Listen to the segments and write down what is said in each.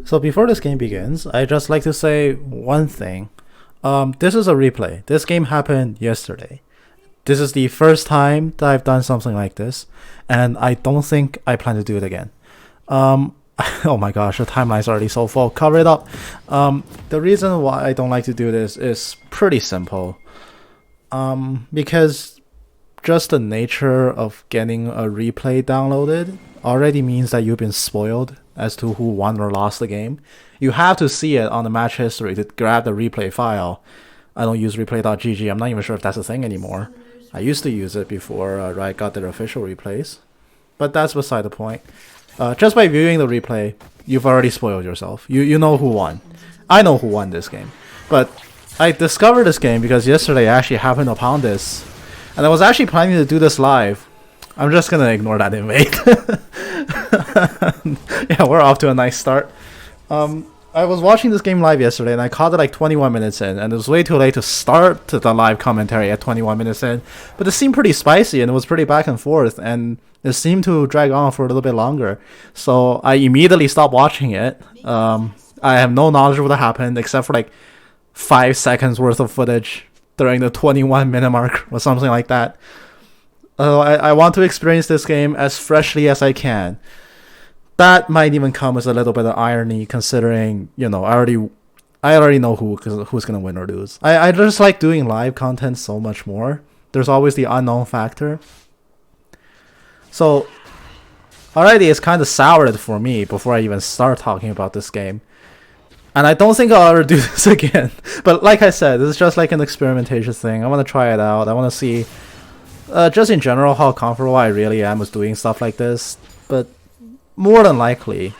So before this game begins, I just like to say one thing. This is a replay. This game happened yesterday. This is the first time that I've done something like this, and I don't think I plan to do it again. Um, oh my gosh, the timeline's already so full. Cover it up. The reason why I don't like to do this is pretty simple. Because just the nature of getting a replay downloaded already means that you've been spoiled as to who won or lost the game. You have to see it on the match history to grab the replay file. I don't use replay.gg. I'm not even sure if that's a thing anymore. I used to use it before Riot got their official replays. But that's beside the point. Just by viewing the replay, you've already spoiled yourself. You know who won. I know who won this game. But I discovered this game because yesterday I actually happened upon this. And I was actually planning to do this live. I'm just gonna ignore that invade. Yeah, we're off to a nice start. I was watching this game live yesterday and I caught it like 21 minutes in, and it was way too late to start the live commentary at 21 minutes in. But it seemed pretty spicy and it was pretty back and forth, and it seemed to drag on for a little bit longer. So I immediately stopped watching it. I have no knowledge of what happened except for like 5 seconds worth of footage during the 21-minute mark or something like that. I want to experience this game as freshly as I can. That might even come as a little bit of irony, considering, I already know who's gonna win or lose. I just like doing live content so much more. There's always the unknown factor. So already it's kind of soured for me before I even start talking about this game. And I don't think I'll ever do this again. But like I said, this is just like an experimentation thing. I want to try it out. I want to see, just in general, how comfortable I really am with doing stuff like this. But more than likely,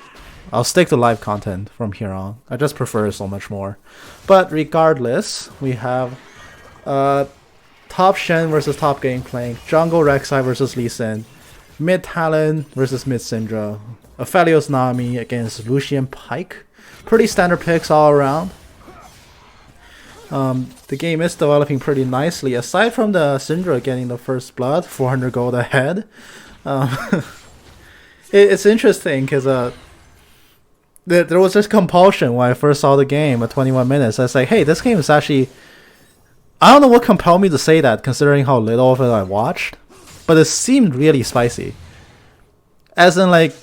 I'll stick to live content from here on. I just prefer it so much more. But regardless, we have top Shen versus top Gangplank, jungle Rek'Sai versus Lee Sin, mid Talon versus mid Syndra, Aphelios Nami against Lucian Pyke. Pretty standard picks all around. The game is developing pretty nicely. Aside from the Syndra getting the first blood, 400 gold ahead. It's interesting because there was this compulsion when I first saw the game at 21 minutes. I was like, hey, this game is actually... I don't know what compelled me to say that, considering how little of it I watched. But it seemed really spicy. As in, like,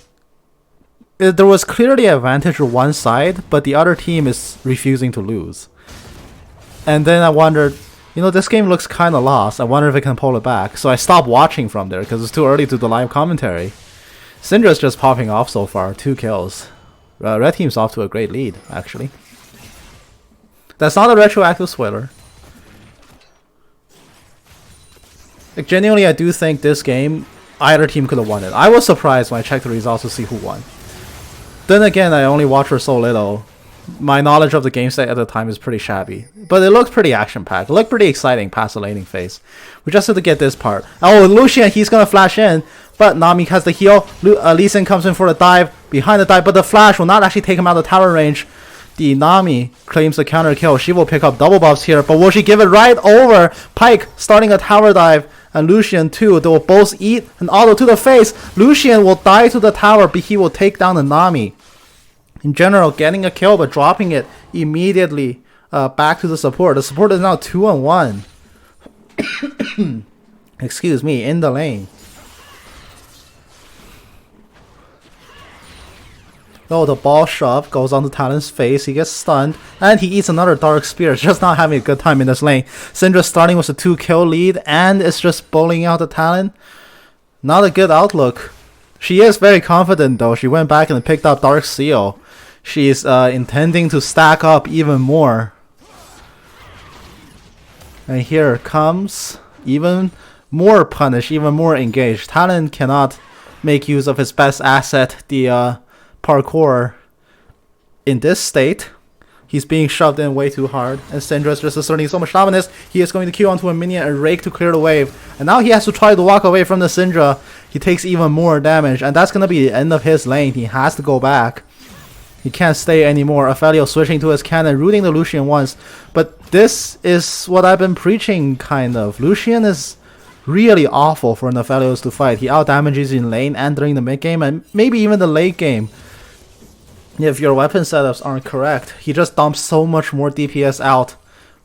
there was clearly an advantage to one side, but the other team is refusing to lose. And then I wondered, this game looks kind of lost. I wonder if it can pull it back. So I stopped watching from there because it's too early to do the live commentary. Syndra's just popping off so far, 2 kills. Red team's off to a great lead, actually. That's not a retroactive spoiler. Like, genuinely, I do think this game, either team could have won it. I was surprised when I checked the results to see who won. Then again, I only watched for so little. My knowledge of the game state at the time is pretty shabby. But it looked pretty action-packed. It looked pretty exciting past the laning phase. We just have to get this part. Oh, Lucian, he's gonna flash in. But Nami has the heal. Lee Sin comes in for the dive. Behind the dive, but the flash will not actually take him out of tower range. The Nami claims the counter kill. She will pick up double buffs here. But will she give it right over? Pyke starting a tower dive. And Lucian too. They will both eat an auto to the face. Lucian will die to the tower, but he will take down the Nami. In general, getting a kill but dropping it immediately back to the support. The support is now 2-1. Excuse me, in the lane. Oh, the ball shove goes on the Talon's face. He gets stunned, and he eats another Dark Spear. Just not having a good time in this lane. Syndra starting with a 2-kill lead, and it's just bullying out the Talon. Not a good outlook. She is very confident, though. She went back and picked up Dark Seal. She's intending to stack up even more. And here comes even more punish, even more engaged. Talon cannot make use of his best asset, the parkour. In this state, he's being shoved in way too hard, and Syndra's just asserting so much dominance. He is going to queue onto a minion and rake to clear the wave, and now he has to try to walk away from the Syndra. He takes even more damage, and that's going to be the end of his lane. He has to go back. He can't stay anymore. Aphelios switching to his cannon, rooting the Lucian once. But this is what I've been preaching, kind of. Lucian is really awful for an Aphelios to fight. He outdamages in lane and during the mid game, and maybe even the late game. if your weapon setups aren't correct, he just dumps so much more DPS out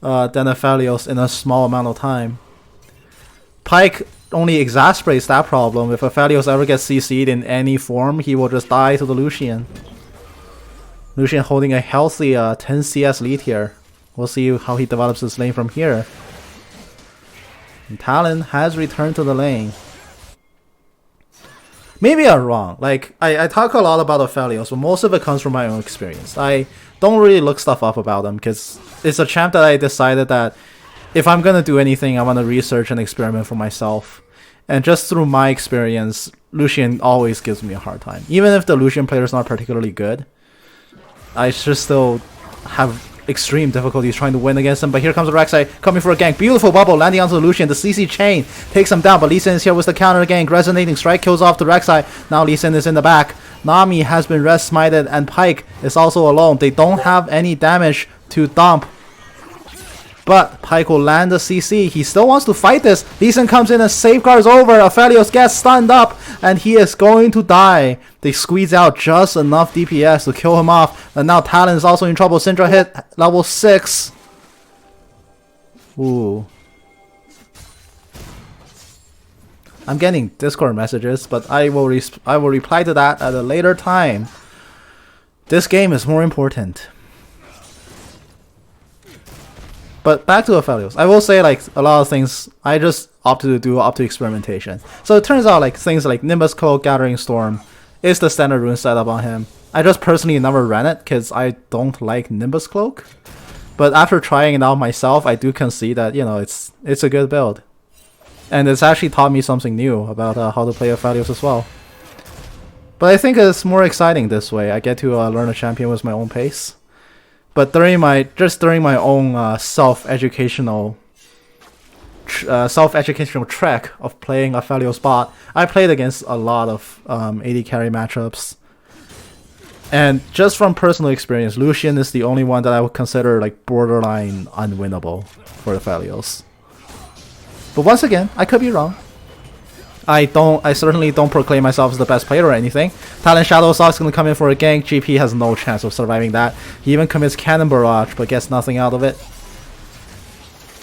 than Aphelios in a small amount of time. Pyke only exacerbates that problem. If Aphelios ever gets CC'd in any form, he will just die to the Lucian. Lucian holding a healthy 10 CS lead here. We'll see how he develops his lane from here. And Talon has returned to the lane. Maybe I'm wrong. Like, I talk a lot about Aphelios, but most of it comes from my own experience. I don't really look stuff up about him because it's a champ that I decided that if I'm gonna do anything, I want to research and experiment for myself. And just through my experience, Lucian always gives me a hard time. Even if the Lucian player is not particularly good, I just still have extreme difficulties trying to win against him. But here comes the Rek'Sai coming for a gank. Beautiful bubble landing onto the Lucian. The CC chain takes him down, but Lee Sin is here with the counter gank. Resonating strike kills off the Rek'Sai. Now Lee Sin is in the back. Nami has been res smited and Pyke is also alone. They don't have any damage to dump. But Pyke will land the CC. He still wants to fight this. Lee Sin comes in and safeguards over. Aphelios gets stunned up and he is going to die. They squeeze out just enough DPS to kill him off. And now Talon is also in trouble. Syndra hit level 6. Ooh. I'm getting Discord messages, but I will reply to that at a later time. This game is more important. But back to Aphelios. I will say, like, a lot of things I just opted to do up to experimentation. So it turns out like things like Nimbus Cloak, Gathering Storm is the standard rune setup on him. I just personally never ran it because I don't like Nimbus Cloak. But after trying it out myself, I do concede that, you know, it's a good build. And it's actually taught me something new about how to play Aphelios as well. But I think it's more exciting this way. I get to learn a champion with my own pace. But during my own self-educational trek of playing Aphelios bot, I played against a lot of AD carry matchups. And just from personal experience, Lucian is the only one that I would consider like borderline unwinnable for Aphelios. But once again, I could be wrong. I certainly don't proclaim myself as the best player or anything. Talon Shadow Sock's gonna come in for a gank. GP has no chance of surviving that. He even commits Cannon Barrage, but gets nothing out of it.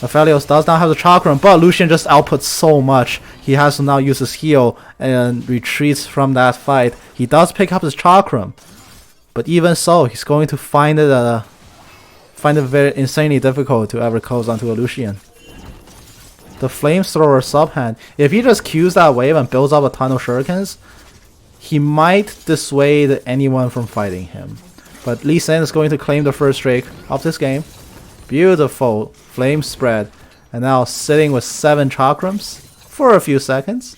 Aphelios does not have the Chakram, but Lucian just outputs so much. He has to now use his heal and retreats from that fight. He does pick up his Chakram, but even so, he's going to find it very insanely difficult to ever close onto a Lucian. The Flamethrower sub-hand, if he just queues that wave and builds up a ton of shurikens, he might dissuade anyone from fighting him. But Lee Sin is going to claim the first streak of this game. Beautiful flame spread. And now sitting with 7 chakrams for a few seconds.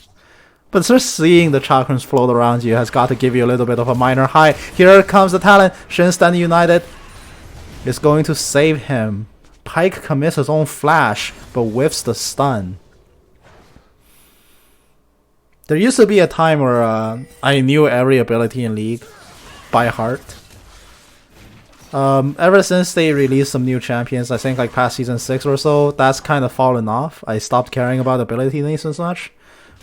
But just seeing the chakrams float around you has got to give you a little bit of a minor high. Here comes the talent. Shen Stand United is going to save him. Pyke commits his own flash, but whiffs the stun. There used to be a time where I knew every ability in League by heart. Ever since they released some new champions, I think like past season 6 or so, that's kind of fallen off. I stopped caring about ability names as much.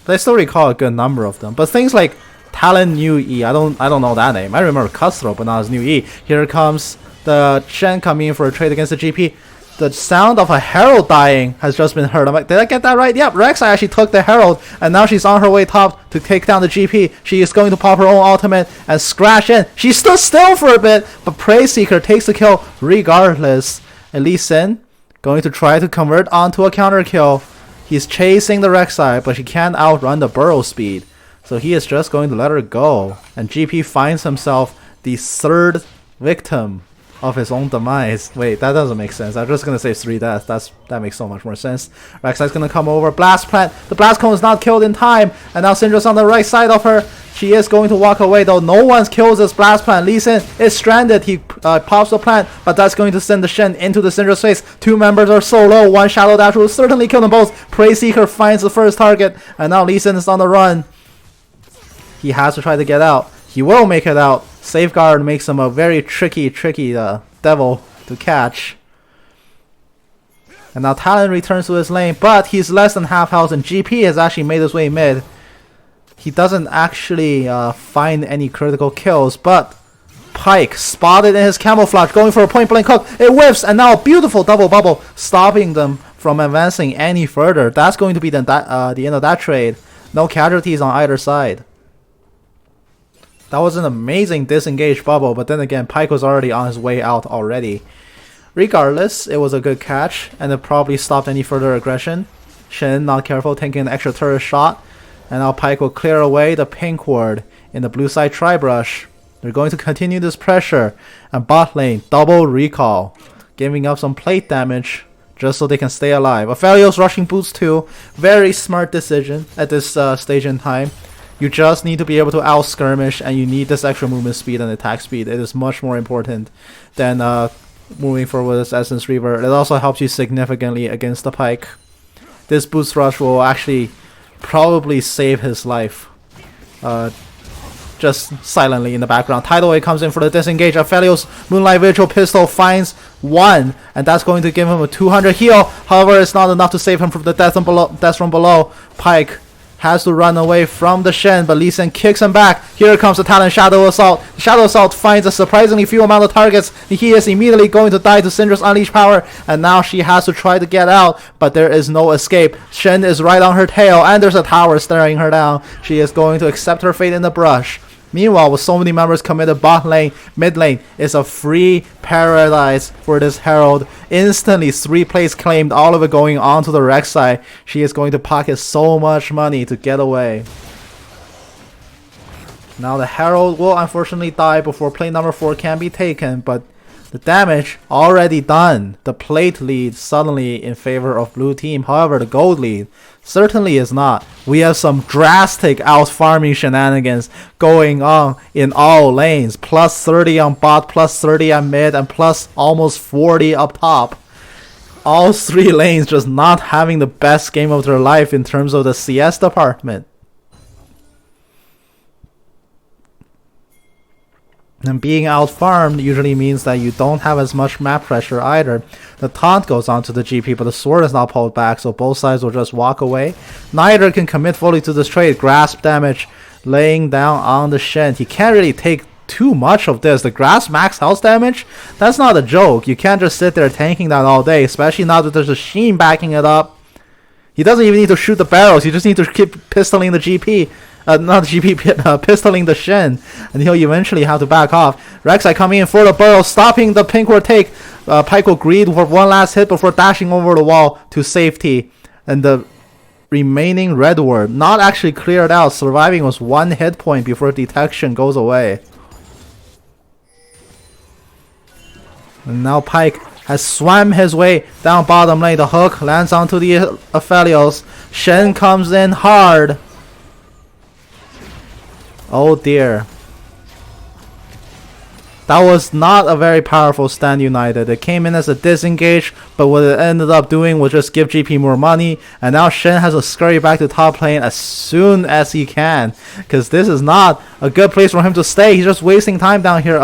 But I still recall a good number of them. But things like Talon New E, I don't know that name. I remember Cutthroat, but not as New E. Here comes the Shen coming in for a trade against the GP. The sound of a Herald dying has just been heard. I'm like, did I get that right? Yep, Rek'Sai actually took the Herald, and now she's on her way top to take down the GP. She is going to pop her own ultimate and scratch in. She stood still for a bit, but Praise Seeker takes the kill regardless. And Lee Sin going to try to convert onto a counter kill. He's chasing the Rek'Sai, but she can't outrun the burrow speed. So he is just going to let her go. And GP finds himself the 3rd victim of his own demise. Wait, that doesn't make sense. I'm just gonna say 3 deaths. That makes so much more sense. Rek'Sai's gonna come over. Blast Plant. The Blast Cone is not killed in time. And now Syndra's on the right side of her. She is going to walk away though. No one kills this Blast Plant. Lee Sin is stranded. He pops the plant, but that's going to send the Shen into the Syndra's face. 2 members are so low. 1 Shadow Dash will certainly kill them both. Praise Seeker finds the first target. And now Lee Sin is on the run. He has to try to get out. He will make it out. Safeguard makes him a very tricky devil to catch. And now Talon returns to his lane, but he's less than half health, and GP has actually made his way mid. He doesn't actually find any critical kills, but Pyke spotted in his camouflage, going for a point blank hook. It whiffs, and now a beautiful double bubble, stopping them from advancing any further. That's going to be the end of that trade. No casualties on either side. That was an amazing disengaged bubble, but then again, Pyke was already on his way out already. Regardless, it was a good catch, and it probably stopped any further aggression. Shen, not careful, taking an extra turret shot, and now Pyke will clear away the pink ward in the blue side tri-brush. They're going to continue this pressure, and bot lane, double recall, giving up some plate damage just so they can stay alive. Aphelios rushing boots too, very smart decision at this stage in time. You just need to be able to out-skirmish, and you need this extra movement speed and attack speed. It is much more important than moving forward with Essence Reaver. It also helps you significantly against the Pyke. This boost rush will actually probably save his life. Just silently in the background. Tidal Wave comes in for the disengage. Aphelios Moonlight Vigil pistol finds one, and that's going to give him a 200 heal. However, it's not enough to save him from the death from below. Pyke has to run away from the Shen, but Lee Sin kicks him back. Here comes the Talon Shadow Assault. The Shadow Assault finds a surprisingly few amount of targets. He is immediately going to die to Syndra's Unleashed Power, and now she has to try to get out, but there is no escape. Shen is right on her tail, and there's a tower staring her down. She is going to accept her fate in the brush. Meanwhile, with so many members committed, bot lane, mid lane is a free paradise for this Herald. Instantly 3 plays claimed, all of it going on to the Rek'Sai. She is going to pocket so much money to get away. Now the Herald will unfortunately die before play number 4 can be taken, but the damage already done. The plate lead suddenly in favor of blue team. However, the gold lead certainly is not. We have some drastic out farming shenanigans going on in all lanes. Plus 30 on bot, plus 30 on mid, and plus almost 40 up top. All 3 lanes just not having the best game of their life in terms of the CS department. And being out-farmed usually means that you don't have as much map pressure either. The taunt goes onto the GP, but the sword is not pulled back, so both sides will just walk away. Neither can commit fully to this trade. Grasp damage laying down on the Shen. He can't really take too much of this. The grasp max health damage? That's not a joke. You can't just sit there tanking that all day, especially now that there's a Sheen backing it up. He doesn't even need to shoot the barrels. You just need to keep pistoling the GP. Not GP, pistoling the Shen, and he'll eventually have to back off. Rek'Sai coming in for the burrow, stopping the pink ward take. Pyke will greed for one last hit before dashing over the wall to safety. And the remaining red ward, not actually cleared out, surviving was 1 hit point before detection goes away. And now Pyke has swam his way down bottom lane. The hook lands onto the Aphelios. Shen comes in hard. Oh dear. That was not a very powerful stand united. It came in as a disengage, but what it ended up doing was just give GP more money, and now Shen has to scurry back to top lane as soon as he can, because this is not a good place for him to stay. He's just wasting time down here.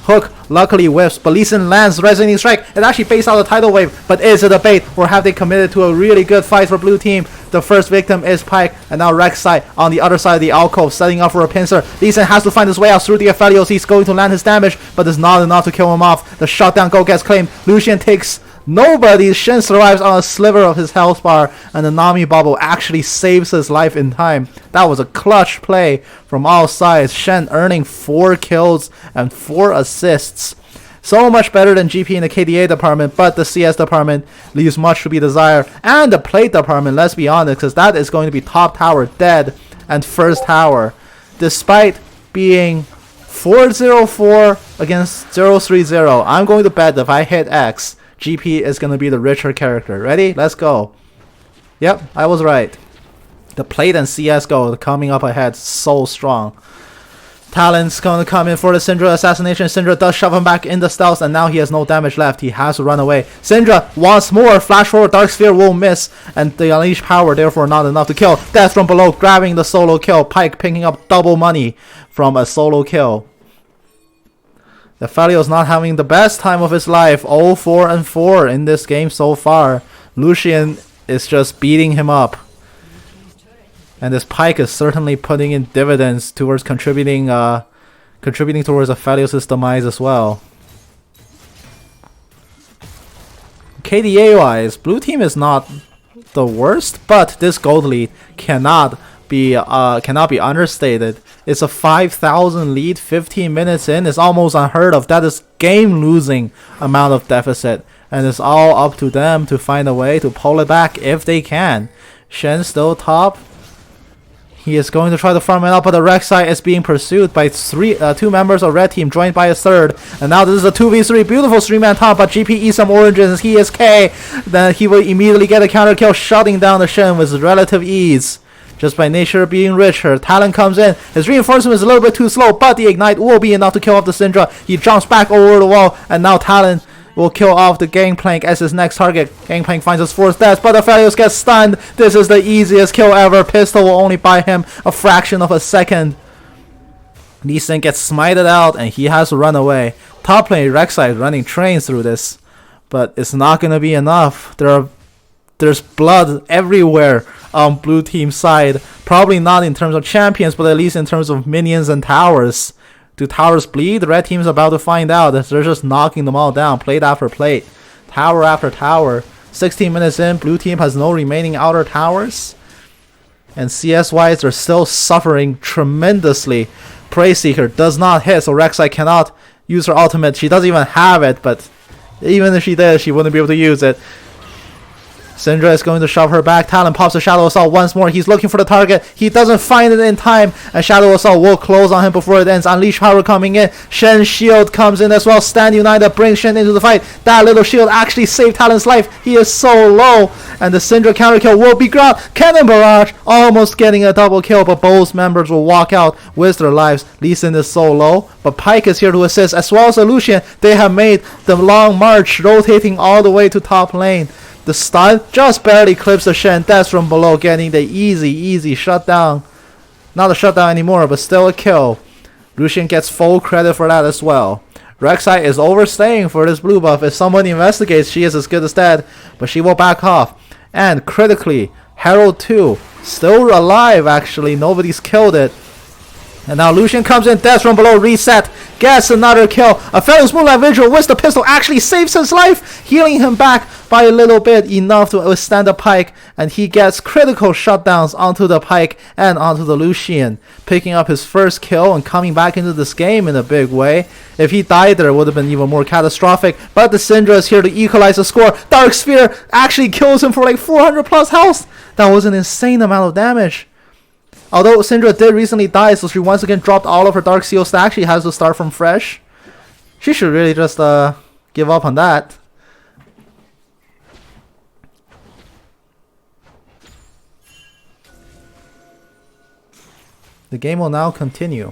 Hook luckily whiffs, but Lee Sin lands Resonating Strike. It actually based out the tidal wave, but is it a bait, or have they committed to a really good fight for blue team? The first victim is Pyke, and now Rek'Sai on the other side of the alcove, setting up for a pincer. Lee Sin has to find his way out through the Aphelios. He's going to land his damage, but it's not enough to kill him off. The shutdown go gets claimed. Lucian takes nobody. Shen survives on a sliver of his health bar, and the Nami bubble actually saves his life in time. That was a clutch play from all sides. Shen earning 4 kills and 4 assists. So much better than GP in the KDA department, but the CS department leaves much to be desired. And the plate department, let's be honest, because that is going to be top tower dead and first tower. Despite being 4-0-4 against 0-3-0, I'm going to bet that if I hit X, GP is going to be the richer character. Ready? Let's go. Yep, I was right. The plate and CSGO coming up ahead so strong. Talon's going to come in for the Syndra assassination. Syndra does shove him back in the stealth, and now he has no damage left. He has to run away. Syndra once more flash forward. Dark Sphere will miss, and the Unleashed Power therefore not enough to kill. Death from below grabbing the solo kill. Pyke picking up double money from a solo kill. The Aphelios not having the best time of his life. 0-4-4 in this game so far. Lucian is just beating him up. And this Pyke is certainly putting in dividends towards contributing contributing towards Aphelios' demise as well. KDA-wise, blue team is not the worst, but this gold lead cannot be understated. It's a 5,000 lead 15 minutes in. It's almost unheard of. That is game-losing amount of deficit, and it's all up to them to find a way to pull it back if they can. Shen still top. He is going to try to farm it up, but the Rek'Sai is being pursued by two members of red team, joined by a third. And now this is a 2v3, beautiful 3-man top, but GP eats some oranges. He is K. Then he will immediately get a counter kill, shutting down the Shen with relative ease. Just by nature of being richer. Talon comes in. His reinforcement is a little bit too slow, but the ignite will be enough to kill off the Syndra. He jumps back over the wall, and now Talon will kill off the Gangplank as his next target. Gangplank finds his fourth death, but Aphelios gets stunned. This is the easiest kill ever. Pistol will only buy him a fraction of a second. Lee Sin gets smited out, and he has to run away. Top lane Rek'Sai is running trains through this, but it's not going to be enough. There's blood everywhere on blue team side. Probably not in terms of champions, but at least in terms of minions and towers. Do towers bleed? The red team is about to find out. They're just knocking them all down, plate after plate, tower after tower. 16 minutes in, blue team has no remaining outer towers. And CS-wise, they're still suffering tremendously. Prey Seeker does not hit, so Rek'Sai cannot use her ultimate. She doesn't even have it, but even if she did, she wouldn't be able to use it. Syndra is going to shove her back. Talon pops a Shadow Assault once more. He's looking for the target. He doesn't find it in time. And Shadow Assault will close on him before it ends. Unleash Power coming in. Shen's shield comes in as well. Stand United brings Shen into the fight. That little shield actually saved Talon's life. He is so low. And the Syndra counter kill will be grabbed. Cannon Barrage almost getting a double kill, but both members will walk out with their lives. Lee Sin is so low, but Pyke is here to assist, as well as Lucian. They have made the long march, rotating all the way to top lane. The stun just barely clips the Shen. That's from below, getting the easy shutdown. Not a shutdown anymore, but still a kill. Lucian gets full credit for that as well. Rek'Sai is overstaying for this blue buff. If someone investigates, she is as good as dead, but she will back off. And critically, Herald 2 still alive actually. Nobody's killed it. And now Lucian comes in, death from below, reset, gets another kill. Aphelios Moonlight Vigil with the pistol actually saves his life, healing him back by a little bit, enough to withstand the Pyke, and he gets critical shutdowns onto the Pyke and onto the Lucian, picking up his first kill and coming back into this game in a big way. If he died there, it would have been even more catastrophic, but the Syndra is here to equalize the score. Dark Sphere actually kills him for like 400 plus health. That was an insane amount of damage. Although Syndra did recently die, so she once again dropped all of her Dark Seal stack. She has to start from fresh. She should really just give up on that. The game will now continue.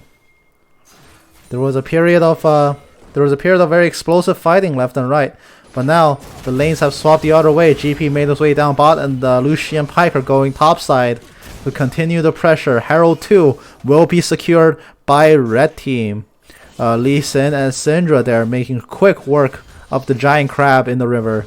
There was a period of very explosive fighting left and right, but now the lanes have swapped the other way. GP made his way down bot, and Lucian and Pyke are going topside to continue the pressure. Herald 2 will be secured by red team. Lee Sin and Syndra there making quick work of the giant crab in the river.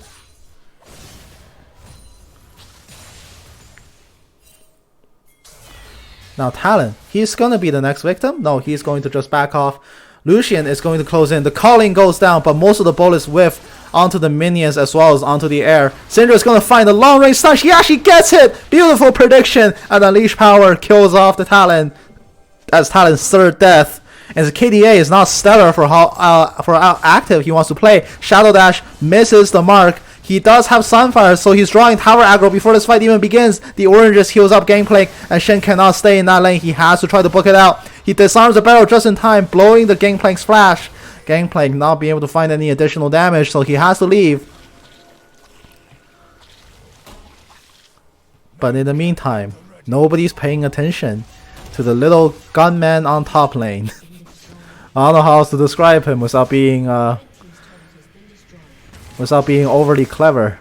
Now Talon, he's gonna be the next victim. No, he's going to just back off. Lucian is going to close in. The calling goes down, but most of the bullets whiff onto the minions as well as onto the air. Syndra is going to find a long range stun. She actually gets it. Beautiful prediction. And Unleash Power kills off the Talon. That's Talon's third death. And the KDA is not stellar for how active he wants to play. Shadow Dash misses the mark. He does have Sunfire, so he's drawing tower aggro before this fight even begins. The oranges heals up Gangplank, and Shen cannot stay in that lane. He has to try to book it out. He disarms the barrel just in time, blowing the Gangplank's flash. Gangplank not being able to find any additional damage, so he has to leave. But in the meantime, nobody's paying attention to the little gunman on top lane. I don't know how else to describe him without being overly clever.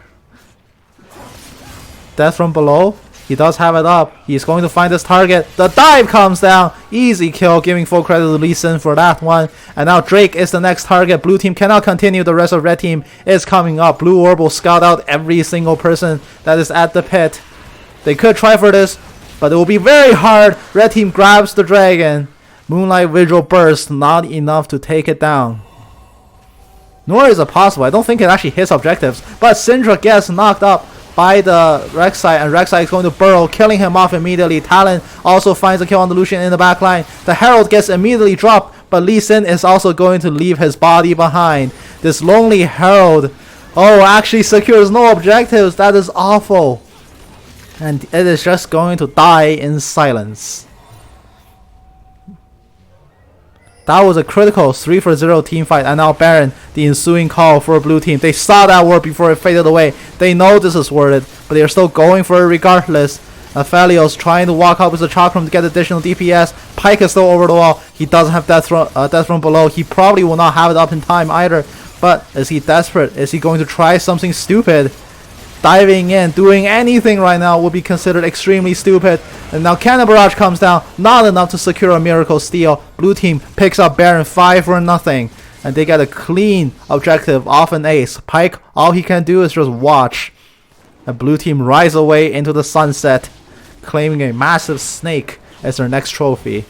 Death from below. He does have it up. He's going to find his target. The dive comes down. Easy kill, giving full credit to Lee Sin for that one. And now Drake is the next target. Blue team cannot continue. The rest of red team is coming up. Blue Orb will scout out every single person that is at the pit. They could try for this, but it will be very hard. Red team grabs the dragon. Moonlight Vigil Burst, not enough to take it down. Nor is it possible. I don't think it actually hits objectives. But Syndra gets knocked up by the Rek'Sai, and Rek'Sai is going to burrow, killing him off immediately. Talon also finds a kill on the Lucian in the backline. The Herald gets immediately dropped, but Lee Sin is also going to leave his body behind. This lonely Herald, actually secures no objectives. That is awful. And it is just going to die in silence. That was a critical 3-for-0 team fight, and now Baron, the ensuing call for blue team. They saw that word before it faded away. They know this is worth it, but they are still going for it regardless. Aphelios trying to walk up with the Chakram to get additional DPS. Pyke is still over the wall. He doesn't have Death Rune below. He probably will not have it up in time either. But is he desperate? Is he going to try something stupid? Diving in, doing anything right now would be considered extremely stupid. And now Cannon Barrage comes down, not enough to secure a Miracle Steal. Blue team picks up Baron 5-0, and they get a clean objective off an ace. Pyke, all he can do is just watch. And blue team rise away into the sunset, claiming a massive snake as their next trophy.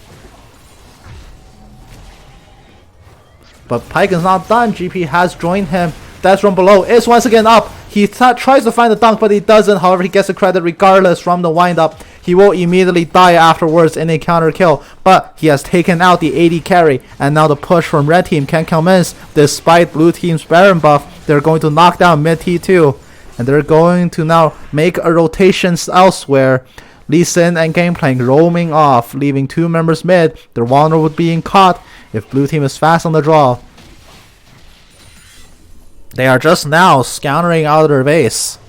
But Pyke is not done. GP has joined him. Death Rune below is once again up. He tries to find the dunk, but he doesn't. However, he gets the credit regardless from the wind-up. He will immediately die afterwards in a counter kill, but he has taken out the AD carry, and now the push from red team can commence despite blue team's Baron buff. They're going to knock down mid T2, and they're going to now make a rotation elsewhere. Lee Sin and Gameplank roaming off, leaving 2 members mid. They're vulnerable to being caught if blue team is fast on the draw. They are just now scattering out of their base,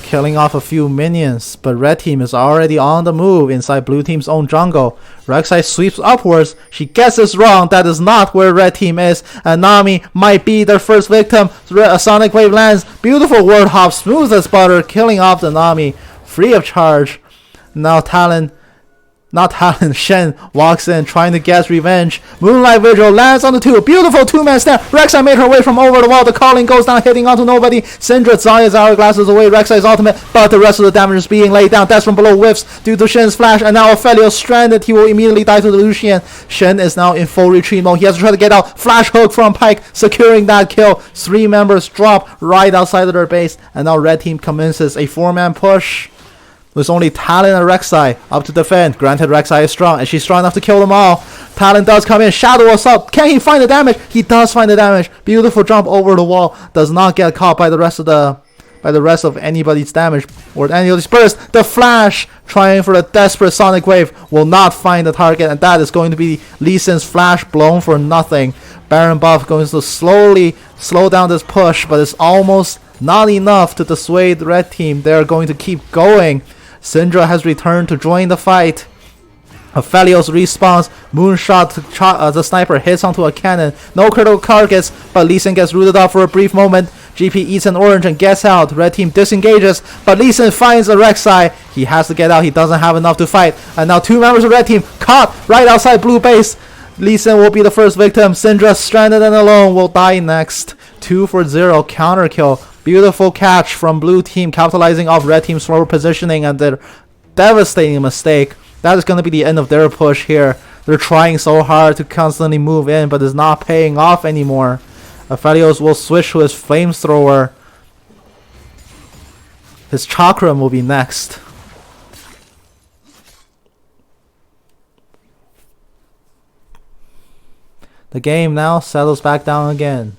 killing off a few minions, but red team is already on the move inside blue team's own jungle. Rek'Sai sweeps upwards. She gets this wrong. That is not where red team is, and Nami might be their first victim. A Sonic Wave lands. Beautiful word hop, smooth as butter, killing off the Nami free of charge. Now Shen walks in trying to get revenge. Moonlight Vigil lands on the 2. Beautiful 2-man snap. Rek'Sai made her way from over the wall. The calling goes down, hitting onto nobody. Syndra Zarya's hourglass is away. Rek'Sai's ultimate, but the rest of the damage is being laid down. That's from below whiffs due to Shen's flash, and now Aphelios stranded. He will immediately die to the Lucian. Shen is now in full retreat mode. He has to try to get out. Flash hook from Pyke, securing that kill. 3 members drop right outside of their base, and now red team commences a 4-man push. There's only Talon and Rek'Sai up to defend. Granted, Rek'Sai is strong, and she's strong enough to kill them all. Talon does come in. Shadow Assault. Can he find the damage? He does find the damage. Beautiful jump over the wall. Does not get caught by the rest of anybody's damage or any of these bursts. The flash, trying for the desperate Sonic Wave, will not find the target, and that is going to be Lee Sin's flash blown for nothing. Baron buff going to slowly slow down this push, but it's almost not enough to dissuade the red team. They are going to keep going. Syndra has returned to join the fight. Aphelios respawns. Moonshot, the sniper hits onto a cannon. No critical targets, but Lee Sin gets rooted off for a brief moment. GP eats an orange and gets out. Red team disengages, but Lee Sin finds a Rek'Sai. He has to get out. He doesn't have enough to fight. And now 2 members of red team caught right outside blue base. Lee Sin will be the first victim. Syndra, stranded and alone, will die next. 2-for-0 counter kill. Beautiful catch from blue team, capitalizing off red team's forward positioning and their devastating mistake. That is going to be the end of their push here. They're trying so hard to constantly move in, but it's not paying off anymore. Aphelios will switch to his flamethrower. His Chakram will be next. The game now settles back down again.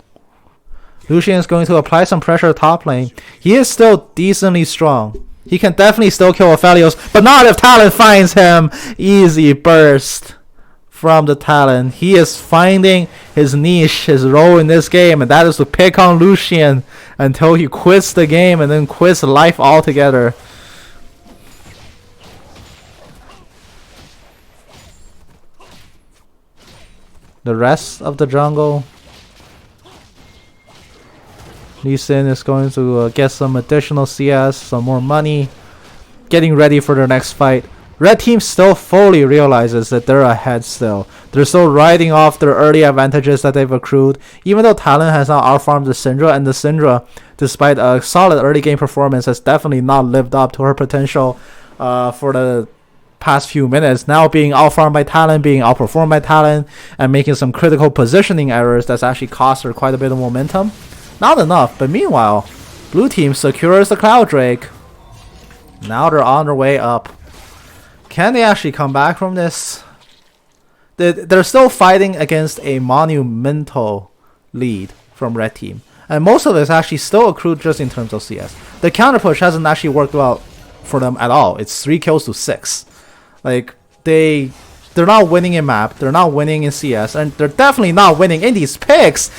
Lucian is going to apply some pressure top lane. He is still decently strong. He can definitely still kill Aphelios, but not if Talon finds him. Easy burst from the Talon. He is finding his niche, his role in this game, and that is to pick on Lucian until he quits the game and then quits life altogether. The rest of the jungle, Lee Sin is going to get some additional CS, some more money, getting ready for their next fight. Red team still fully realizes that they're ahead still. They're still riding off their early advantages that they've accrued, even though Talon has now outfarmed the Syndra, and the Syndra, despite a solid early game performance, has definitely not lived up to her potential for the past few minutes, now being outfarmed by Talon, being outperformed by Talon, and making some critical positioning errors that's actually cost her quite a bit of momentum. Not enough, but meanwhile, blue team secures the Cloud Drake. Now they're on their way up. Can they actually come back from this? They're still fighting against a monumental lead from red team. And most of it is actually still accrued just in terms of CS. The counter push hasn't actually worked well for them at all. It's 3 kills to 6. Like, they're not winning in map, they're not winning in CS, and they're definitely not winning in these picks.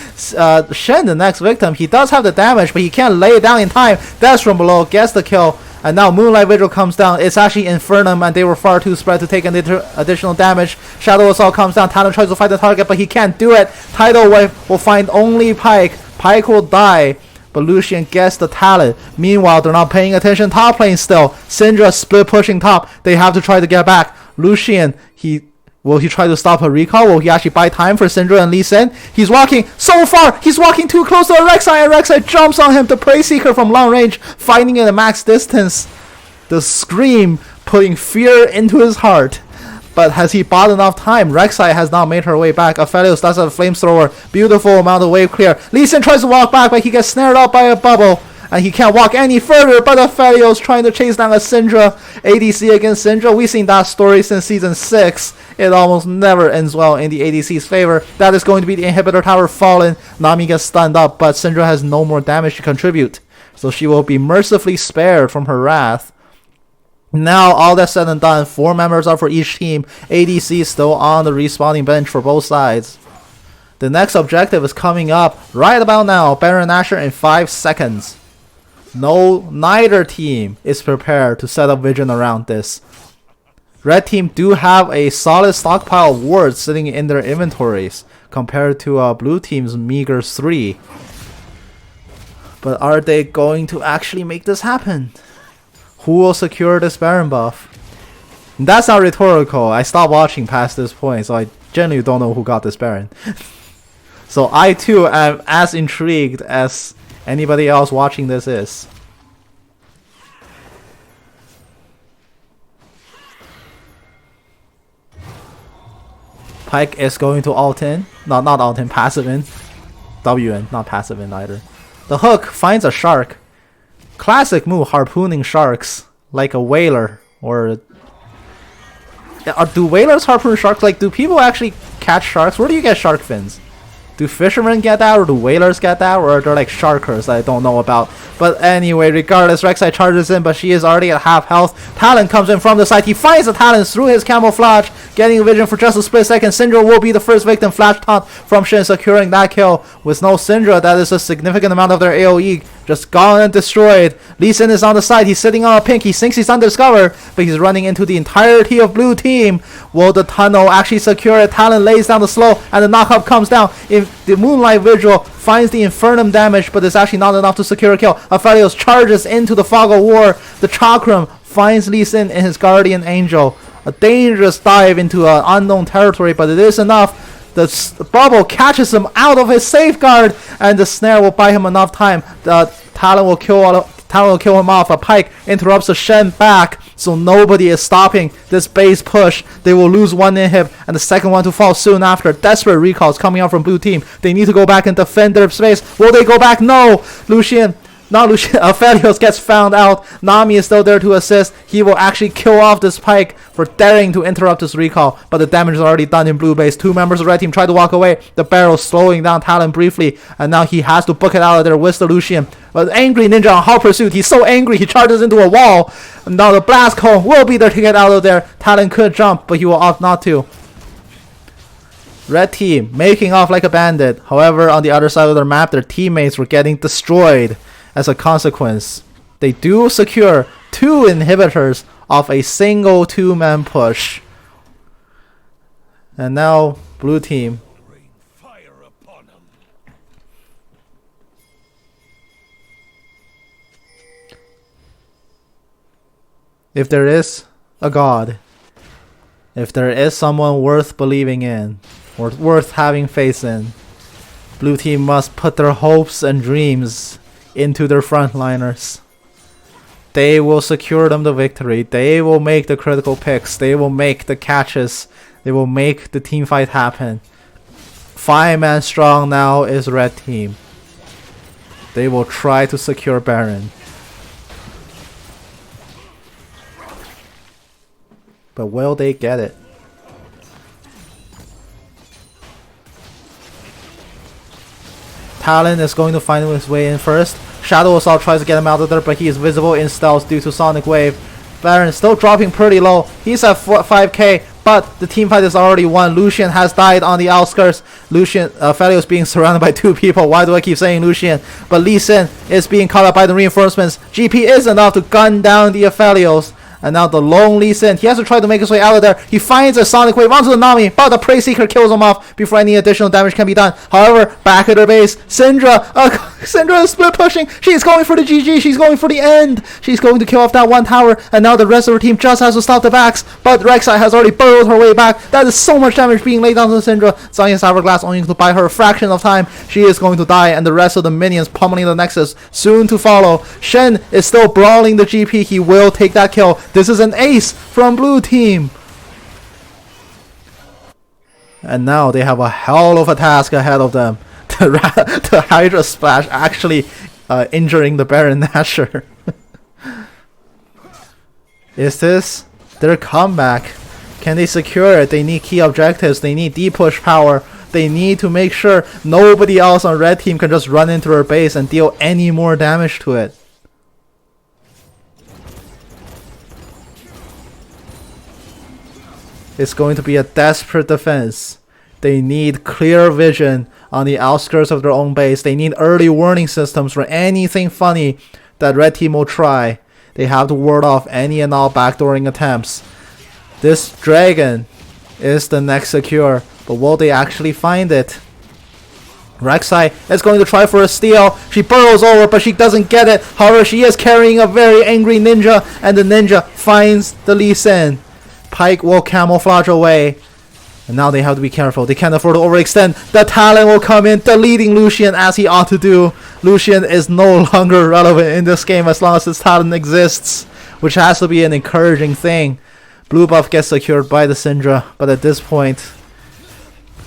Shen, the next victim, he does have the damage, but he can't lay it down in time. That's from below, gets the kill. And now Moonlight Vigil comes down. It's actually Infernum, and they were far too spread to take an additional damage. Shadow Assault comes down. Talon tries to fight the target, but he can't do it. Tidal Wave will find only Pyke. Pyke will die, but Lucian gets the Talon. Meanwhile, they're not paying attention. Top lane still. Syndra split pushing top. They have to try to get back. Lucian, will he try to stop a recall? Will he actually buy time for Syndra and Lee Sin? He's walking so far. He's walking too close to Rek'Sai, and Rek'Sai jumps on him. The Prey Seeker from long range, fighting at a max distance. The scream putting fear into his heart. But has he bought enough time? Rek'Sai has not made her way back. Aphelios does have a flamethrower. Beautiful amount of wave clear. Lee Sin tries to walk back, but he gets snared up by a bubble. And he can't walk any further, but Aphelios trying to chase down a Syndra. ADC against Syndra. We've seen that story since Season 6. It almost never ends well in the ADC's favor. That is going to be the inhibitor tower fallen. Nami gets stunned up, but Syndra has no more damage to contribute. So she will be mercifully spared from her wrath. Now, all that's said and done, 4 members are for each team. ADC still on the respawning bench for both sides. The next objective is coming up right about now. Baron Nashor in 5 seconds. Neither team is prepared to set up vision around this. Red team do have a solid stockpile of wards sitting in their inventories compared to blue team's meager 3. But are they going to actually make this happen? Who will secure this Baron buff? That's not rhetorical. I stopped watching past this point, so I genuinely don't know who got this Baron. So I too am as intrigued as anybody else watching this is. Pyke is going to ult in. Not ult in, passive in. W in, not passive in either. The hook finds a shark. Classic move, harpooning sharks like a whaler. Or do whalers harpoon sharks? Like, do people actually catch sharks? Where do you get shark fins? Do fishermen get that, or do whalers get that, or are there like sharkers that I don't know about? But anyway, regardless, Rek'Sai charges in, but she is already at half health. Talon comes in from the side. He finds the Talon through his camouflage, getting vision for just a split second. Syndra will be the first victim. Flash taunt from Shin, securing that kill. With no Syndra, that is a significant amount of their AoE just gone and destroyed. Lee Sin is on the side. He's sitting on a pink. He thinks he's undiscovered, but he's running into the entirety of blue team. Will the tunnel actually secure it? Talon lays down the slow, and the knockup comes down. If the Moonlight Vigil finds the Infernum damage, but it's actually not enough to secure a kill. Aphelios charges into the Fog of War. The Chakram finds Lee Sin in his Guardian Angel. A dangerous dive into unknown territory, but it is enough. The bubble catches him out of his safeguard, and the snare will buy him enough time. Talon will kill him off. A Pyke interrupts the Shen back, so nobody is stopping this base push. They will lose one inhib, and the second one to fall soon after. Desperate recalls coming out from blue team. They need to go back and defend their space. Will they go back? No! Aphelios gets found out. Nami is still there to assist. He will actually kill off this Pyke for daring to interrupt this recall, but the damage is already done in blue base. 2 members of red team try to walk away. The barrel slowing down Talon briefly, and now he has to book it out of there with the Lucian. But angry ninja on hot pursuit. He's so angry he charges into a wall. And now the blast cone will be there to get out of there. Talon could jump, but he will opt not to. Red team making off like a bandit. However, on the other side of their map, their teammates were getting destroyed. As a consequence, they do secure 2 inhibitors off a single 2-man push. And now, blue team. If there is a God, if there is someone worth believing in, or worth having faith in, blue team must put their hopes and dreams into their frontliners. They will secure them the victory. They will make the critical picks. They will make the catches. They will make the team fight happen. 5-man strong now is red team. They will try to secure Baron. But will they get it? Talon is going to find his way in first. Shadow Assault tries to get him out of there, but he is visible in stealth due to Sonic Wave. Baron still dropping pretty low. He's at 5k, but the team fight is already won. Lucian has died on the outskirts. Lucian, Aphelios being surrounded by 2 people. Why do I keep saying Lucian? But Lee Sin is being caught up by the reinforcements. GP is enough to gun down the Aphelios. And now the lone Lee Sin, he has to try to make his way out of there. He finds a Sonic Wave onto the Nami, but the Prey Seeker kills him off before any additional damage can be done. However, back at her base, Syndra, Syndra is split pushing. She's going for the GG. She's going for the end. She's going to kill off that one tower, and now the rest of her team just has to stop the backs. But Rek'Sai has already burrowed her way back. That is so much damage being laid down to Syndra. Zanya's Hourglass only to buy her a fraction of time. She is going to die, and the rest of the minions pummeling the Nexus soon to follow. Shen is still brawling the GP. He will take that kill. This is an ace from blue team. And now they have a hell of a task ahead of them. The Hydra Splash actually injuring the Baron Nashor. Is this their comeback? Can they secure it? They need key objectives. They need D-push power. They need to make sure nobody else on red team can just run into their base and deal any more damage to it. It's going to be a desperate defense. They need clear vision on the outskirts of their own base. They need early warning systems for anything funny that red team will try. They have to ward off any and all backdooring attempts. This dragon is the next secure, but will they actually find it? Rek'Sai is going to try for a steal. She burrows over, but she doesn't get it. However, she is carrying a very angry ninja, and the ninja finds the Lee Sin. Pyke will camouflage away. And now they have to be careful. They can't afford to overextend. The Talon will come in, deleting Lucian as he ought to do. Lucian is no longer relevant in this game as long as this Talon exists, which has to be an encouraging thing. Blue buff gets secured by the Syndra, but at this point,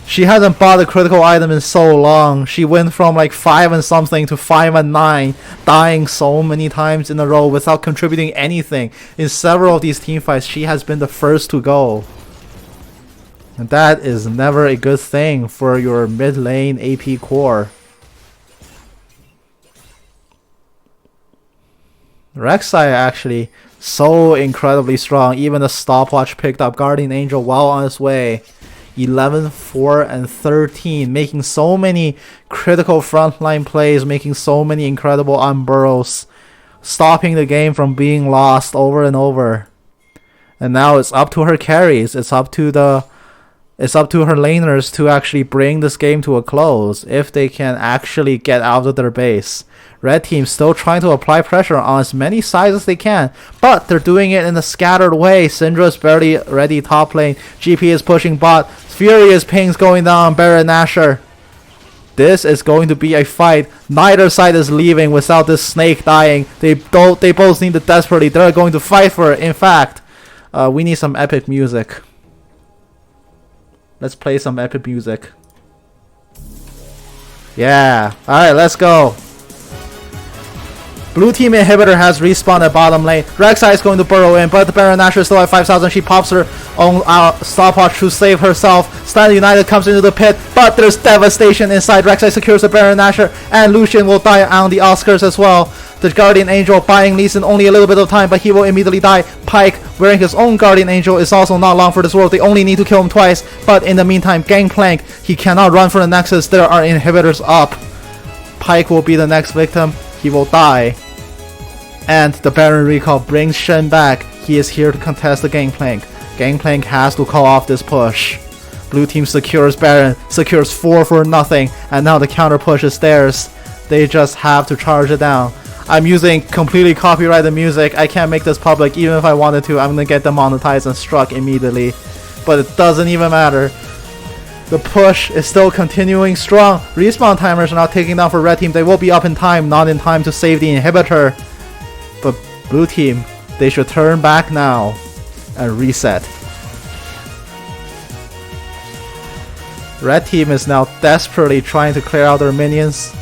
she hasn't bought a critical item in so long. She went from like 5 and something to 5 and 9, dying so many times in a row without contributing anything. In several of these teamfights, she has been the first to go. And that is never a good thing for your mid lane AP core. Rek'Sai actually so incredibly strong. Even the stopwatch picked up Guardian Angel while on its way. 11, 4, and 13, making so many critical frontline plays, making so many incredible unburrows, stopping the game from being lost over and over. And now it's up to her carries. It's up to her laners to actually bring this game to a close if they can actually get out of their base. Red team still trying to apply pressure on as many sides as they can, but they're doing it in a scattered way. Syndra is barely ready top lane. GP is pushing bot. Furious pings going down on Baron Nashor. This is going to be a fight. Neither side is leaving without this snake dying. They both need it desperately. They're going to fight for it. In fact, we need some epic music. Let's play some epic music. Yeah. Alright, let's go. Blue team inhibitor has respawned at bottom lane. Rek'Sai is going to burrow in, but the Baron Nashor is still at 5,000. She pops her own stopwatch to save herself. Stand United comes into the pit, but there's devastation inside. Rek'Sai secures the Baron Nashor, and Lucian will die on the outskirts as well. The Guardian Angel buying Lee Sin only a little bit of time, but he will immediately die. Pyke, wearing his own Guardian Angel, is also not long for this world. They only need to kill him twice, but in the meantime, Gangplank, he cannot run for the Nexus. There are inhibitors up. Pyke will be the next victim. He will die. And the Baron recall brings Shen back. He is here to contest the Gangplank. Gangplank has to call off this push. Blue team secures Baron, secures 4 for nothing, and now the counter push is theirs. They just have to charge it down. I'm using completely copyrighted music. I can't make this public. Even if I wanted to, I'm gonna get demonetized and struck immediately. But it doesn't even matter. The push is still continuing strong. Respawn timers are now taking down for red team. They will be up in time, not in time to save the inhibitor. But Blue team, they should turn back now and reset. Red team is now desperately trying to clear out their minions.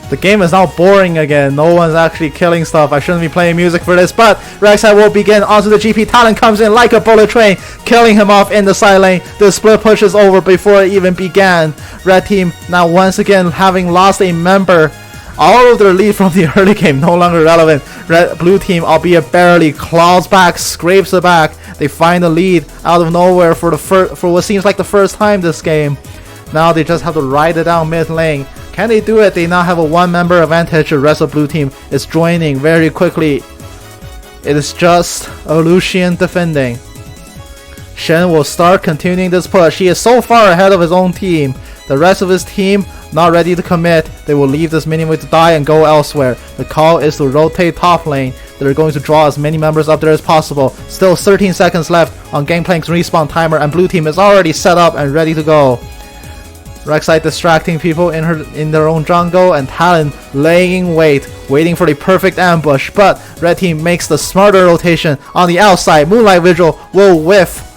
The game is now boring again. No one's actually killing stuff. I shouldn't be playing music for this, but Rek'Sai will begin onto the GP. Talon comes in like a bullet train, killing him off in the side lane. The split push is over before it even began. Red team now once again having lost a member. All of their lead from the early game no longer relevant. Blue team, albeit barely, claws back, scrapes it back. They find the lead out of nowhere for what seems like the first time this game. Now they just have to ride it down mid lane. Can they do it? They now have a one member advantage. The rest of blue team is joining very quickly. It is just a Lucian defending. Shen will start continuing this push. He is so far ahead of his own team. The rest of his team not ready to commit. They will leave this minion wave to die and go elsewhere. The call is to rotate top lane. They're going to draw as many members up there as possible. Still 13 seconds left on Gangplank's respawn timer, and blue team is already set up and ready to go. Rek'Sai distracting people in their own jungle, and Talon laying wait, waiting for the perfect ambush. But red team makes the smarter rotation on the outside. Moonlight Vigil will whiff.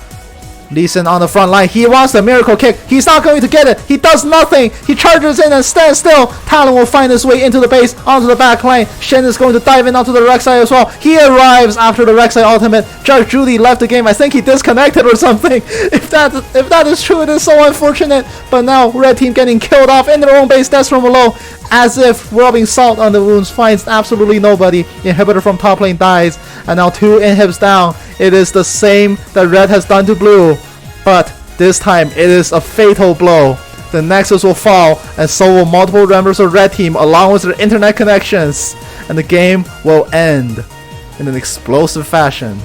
Lee Sin on the front line. He wants the miracle kick. He's not going to get it. He does nothing. He charges in and stands still. Talon will find his way into the base, onto the back lane. Shen is going to dive in onto the Rek'Sai as well. He arrives after the Rek'Sai ultimate. Judge Judy left the game. I think he disconnected or something. If that is true, it is so unfortunate. But now red team getting killed off in their own base. That's from below. As if rubbing salt on the wounds, finds absolutely nobody. Inhibitor from top lane dies, and now 2 inhibs down. It is the same that red has done to blue, but this time it is a fatal blow. The Nexus will fall, and so will multiple members of red team along with their internet connections, and the game will end in an explosive fashion.